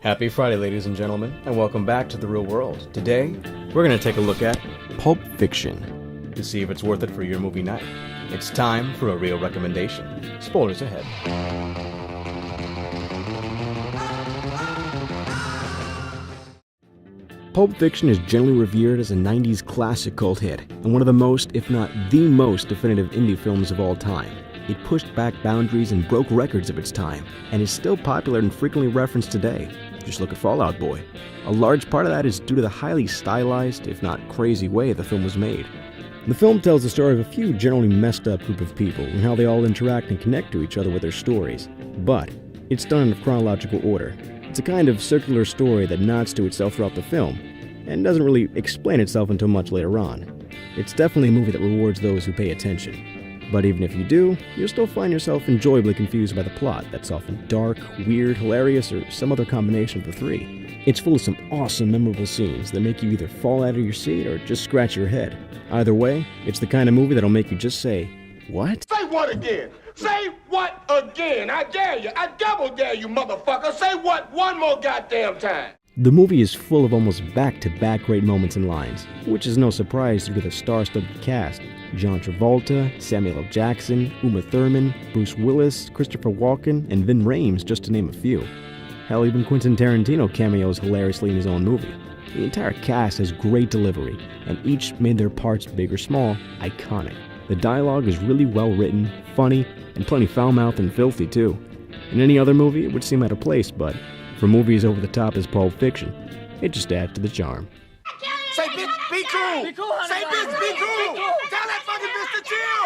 Happy Friday, ladies and gentlemen, and welcome back to The Real World. Today, we're going to take a look at Pulp Fiction to see if it's worth it for your movie night. It's time for a real recommendation. Spoilers ahead. Pulp Fiction is generally revered as a 90s classic cult hit, and one of the most, if not the most, definitive indie films of all time. It pushed back boundaries and broke records of its time, and is still popular and frequently referenced today. Just look at Fall Out Boy. A large part of that is due to the highly stylized, if not crazy way the film was made. The film tells the story of a few generally messed up group of people and how they all interact and connect to each other with their stories. But it's done in chronological order. It's a kind of circular story that nods to itself throughout the film, and doesn't really explain itself until much later on. It's definitely a movie that rewards those who pay attention. But even if you do, you'll still find yourself enjoyably confused by the plot that's often dark, weird, hilarious, or some other combination of the three. It's full of some awesome, memorable scenes that make you either fall out of your seat or just scratch your head. Either way, it's the kind of movie that'll make you just say, "What?" Say what again? Say what again? I dare you. I double dare you, motherfucker. Say what one more goddamn time. The movie is full of almost back-to-back great moments and lines, which is no surprise due to the star-studded cast. John Travolta, Samuel L. Jackson, Uma Thurman, Bruce Willis, Christopher Walken, and Vin Rames, just to name a few. Hell, even Quentin Tarantino cameos hilariously in his own movie. The entire cast has great delivery, and each made their parts, big or small, iconic. The dialogue is really well written, funny, and plenty foul-mouthed and filthy too. In any other movie, it would seem out of place, but for movies over the top as Pulp Fiction, it just adds to the charm. Say bitch, be cool. Be cool, honey. Say bitch, be cool. Be cool. Tell that fucking bitch to chill.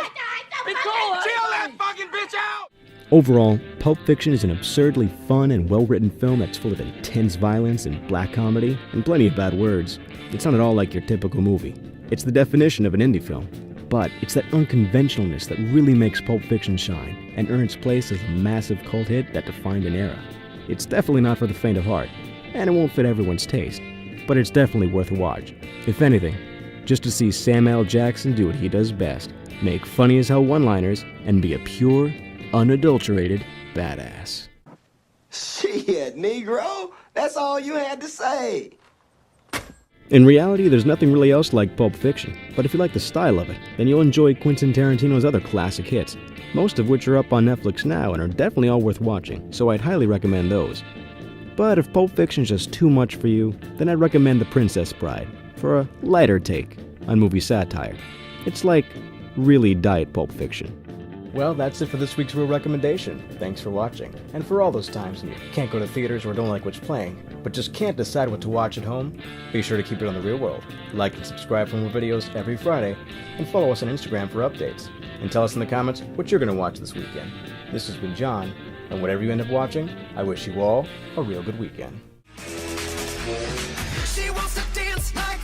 Be cool, honey. Chill that fucking bitch out. Overall, Pulp Fiction is an absurdly fun and well-written film that's full of intense violence and black comedy, and plenty of bad words. It's not at all like your typical movie. It's the definition of an indie film. But it's that unconventionalness that really makes Pulp Fiction shine, and earn its place as a massive cult hit that defined an era. It's definitely not for the faint of heart, and it won't fit everyone's taste, but it's definitely worth a watch. If anything, just to see Sam L. Jackson do what he does best, make funny as hell one-liners, and be a pure, unadulterated badass. Shit, Negro, that's all you had to say. In reality, there's nothing really else like Pulp Fiction, but if you like the style of it, then you'll enjoy Quentin Tarantino's other classic hits, most of which are up on Netflix now and are definitely all worth watching, so I'd highly recommend those. But if Pulp Fiction's just too much for you, then I'd recommend The Princess Bride, for a lighter take on movie satire. It's like really diet Pulp Fiction. Well, that's it for this week's Real Recommendation. Thanks for watching. And for all those times when you can't go to theaters or don't like what's playing, but just can't decide what to watch at home, be sure to keep it on The Real World. Like and subscribe for more videos every Friday, and follow us on Instagram for updates. And tell us in the comments what you're going to watch this weekend. This has been John, and whatever you end up watching, I wish you all a real good weekend. She wants to dance like